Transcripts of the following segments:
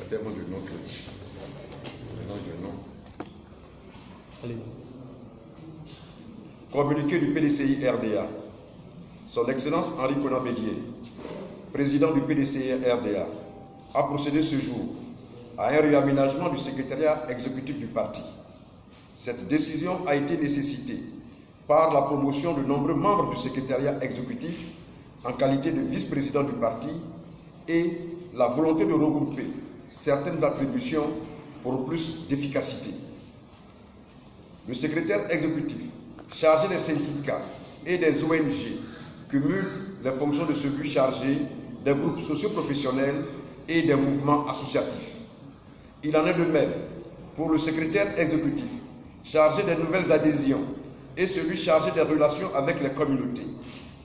tellement de noms que mélange de noms. Allez. Communiqué du PDCI RDA. Son Excellence Henri Konan Bédié, président du PDCI RDA, a procédé ce jour à un réaménagement du secrétariat exécutif du parti. Cette décision a été nécessitée par la promotion de nombreux membres du secrétariat exécutif en qualité de vice-président du parti et la volonté de regrouper certaines attributions pour plus d'efficacité. Le secrétaire exécutif chargé des syndicats et des ONG cumule les fonctions de celui chargé des groupes socio-professionnels et des mouvements associatifs. Il en est de même pour le secrétaire exécutif chargé des nouvelles adhésions et celui chargé des relations avec les communautés.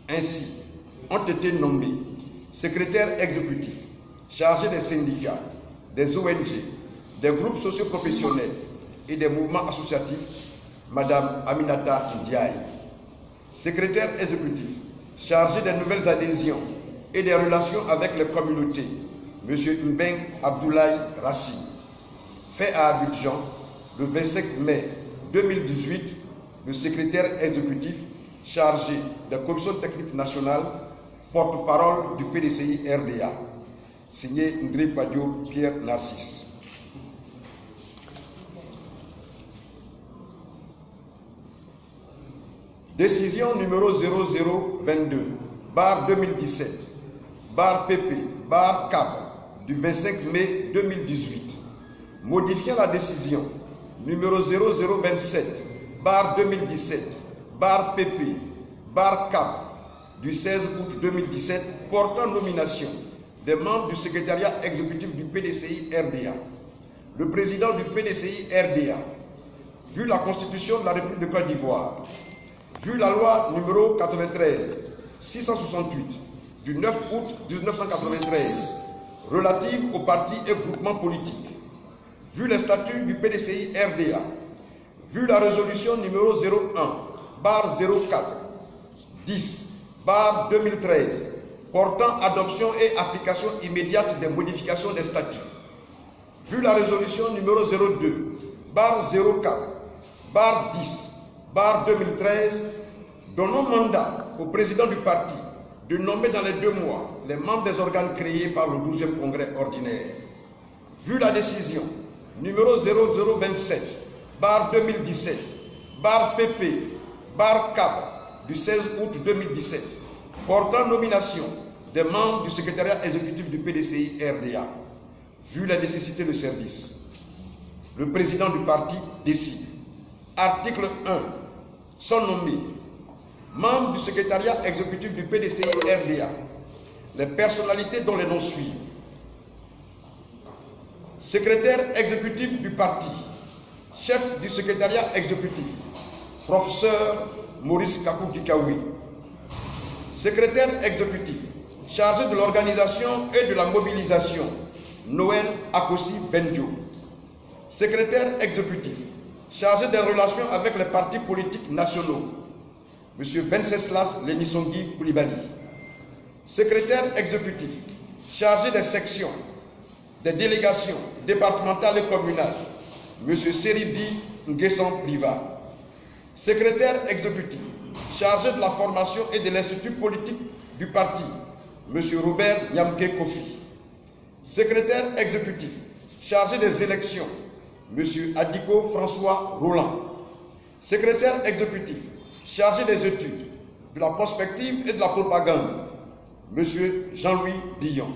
Ainsi, ont été nommés secrétaire exécutif chargé des syndicats, des ONG, des groupes socio-professionnels et des mouvements associatifs, Madame Aminata Ndiaye. Secrétaire exécutif chargé des nouvelles adhésions et des relations avec les communautés, M. Mbeng Abdoulaye Rassi. Fait à Abidjan, le 25 mai 2018, le secrétaire exécutif chargé des commissions techniques nationales, porte-parole du PDCI RDA, signé Ndri Padio Pierre Narcisse. Décision numéro 0022/2017/PP/CAB du 25 mai 2018, modifiant la décision numéro 0027/2017/PP/CAB du 16 août 2017 portant nomination des membres du secrétariat exécutif du PDCI RDA. Le président du PDCI RDA, vu la Constitution de la République de Côte d'Ivoire, vu la loi numéro 93-668 du 9 août 1993 relative aux partis et groupements politiques, vu les statuts du PDCI RDA, vu la résolution numéro 01/04-10/2013 portant adoption et application immédiate des modifications des statuts, vu la résolution numéro 02/04/10/2013 donnant mandat au président du parti de nommer dans les 2 mois les membres des organes créés par le 12e congrès ordinaire, vu la décision numéro 0027/2017/PP/CAB du 16 août 2017 portant nomination des membres du secrétariat exécutif du PDCI RDA, vu la nécessité de service, le président du parti décide. Article 1. Sont nommés membres du secrétariat exécutif du PDCI RDA les personnalités dont les noms suivent. Secrétaire exécutif du parti, chef du secrétariat exécutif, professeur Maurice Kakou Kikaoui. Secrétaire exécutif, chargé de l'organisation et de la mobilisation, Noël Akossi Bendio. Secrétaire exécutif, chargé des relations avec les partis politiques nationaux, M. Venceslas Lenisongi Koulibaly. Secrétaire exécutif, chargé des sections, des délégations départementales et communales, M. Seridi Nguessan Priva. Secrétaire exécutif, chargé de la formation et de l'institut politique du parti, M. Robert Nyamke Kofi. Secrétaire exécutif, chargé des élections, M. Adiko François Roland. Secrétaire exécutif, chargé des études, de la prospective et de la propagande, M. Jean-Louis Dion.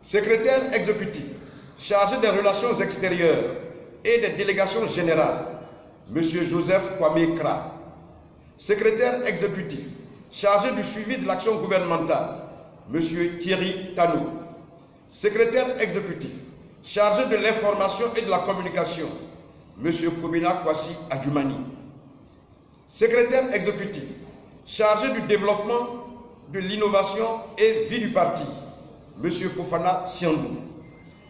Secrétaire exécutif, chargé des relations extérieures et des délégations générales, M. Joseph Kwame Kra. Secrétaire exécutif, chargé du suivi de l'action gouvernementale, M. Thierry Tanou. Secrétaire exécutif, chargé de l'information et de la communication, M. Kobina Kwasi Adjumani. Secrétaire exécutif, chargé du développement, de l'innovation et vie du parti, M. Fofana Siandou.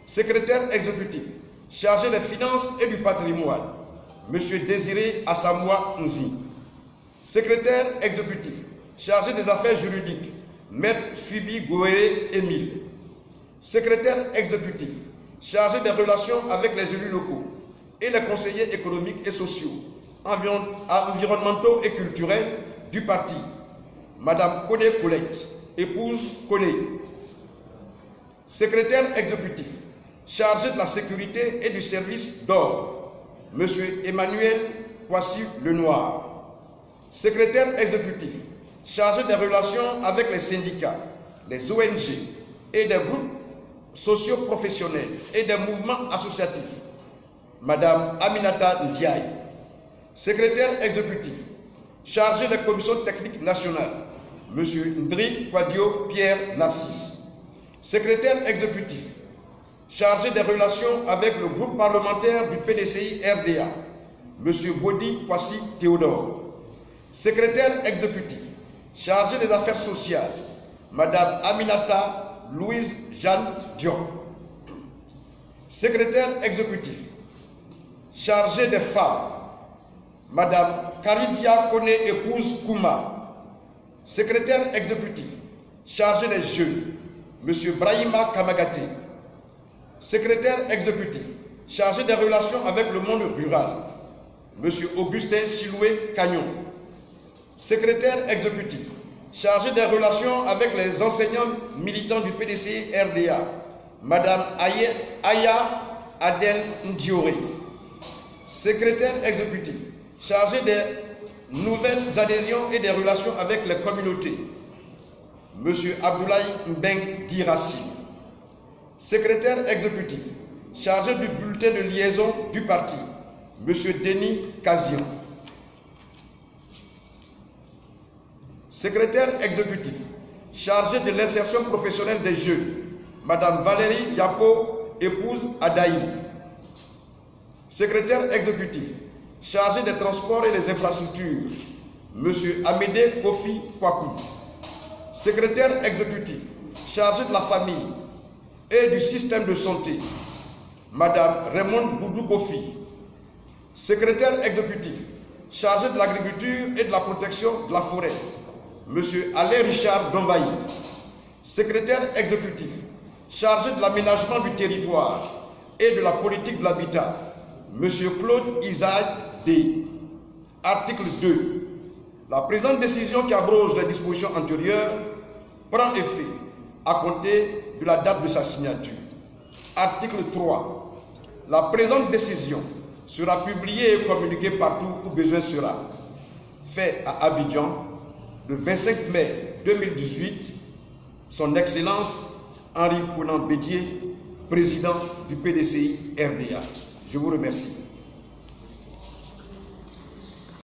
Secrétaire exécutif, chargé des finances et du patrimoine, M. Désiré Asamoah Nzi. Secrétaire exécutif, chargé des affaires juridiques, Maître Suibi Goéré Émile. Secrétaire exécutif, chargé des relations avec les élus locaux et les conseillers économiques et sociaux, environnementaux et culturels du parti, Madame Koné Colette, épouse Koné. Secrétaire exécutif, chargé de la sécurité et du service d'ordre, Monsieur Emmanuel Kwasi Lenoir. Secrétaire exécutif, chargé des relations avec les syndicats, les ONG et des groupes socio-professionnels et des mouvements associatifs, Madame Aminata Ndiaye. Secrétaire exécutif, chargé des commissions techniques nationales, Monsieur Ndri Kwadio Pierre Narcisse. Secrétaire exécutif, chargé des relations avec le groupe parlementaire du PDCI RDA, Monsieur Bodi Kwasi Théodore. Secrétaire exécutif, chargé des affaires sociales, Madame Aminata Louise Jeanne Diop. Secrétaire exécutif, chargé des femmes, Madame Karidia Koné épouse Kouma. Secrétaire exécutif, chargé des jeunes, Monsieur Brahima Kamagate. Secrétaire exécutif, chargé des relations avec le monde rural, Monsieur Augustin Siloué Cagnon. Secrétaire exécutif, chargé des relations avec les enseignants militants du PDCI RDA, Madame Aya Adel Ndioré. Secrétaire exécutif, chargé des nouvelles adhésions et des relations avec les communautés, Monsieur Abdoulaye Mbeng Dirassi. Secrétaire exécutif, chargé du bulletin de liaison du parti, Monsieur Denis Kazian. Secrétaire exécutif, chargé de l'insertion professionnelle des jeunes, Madame Valérie Yapo, épouse Adaï. Secrétaire exécutif, chargé des transports et des infrastructures, Monsieur Amédée Kofi Kwaku. Secrétaire exécutif, chargé de la famille et du système de santé, Madame Raymond Boudou Kofi. Secrétaire exécutif, chargé de l'agriculture et de la protection de la forêt, Monsieur Alain Richard Donvaï. Secrétaire exécutif, chargé de l'aménagement du territoire et de la politique de l'habitat, Monsieur Claude Isaac D. Article 2. La présente décision qui abroge les dispositions antérieures prend effet à compter de la date de sa signature. Article 3. La présente décision sera publiée et communiquée partout où besoin sera. Fait à Abidjan, le 25 mai 2018, Son Excellence Henri Konan Bédié, président du PDCI RDA. Je vous remercie.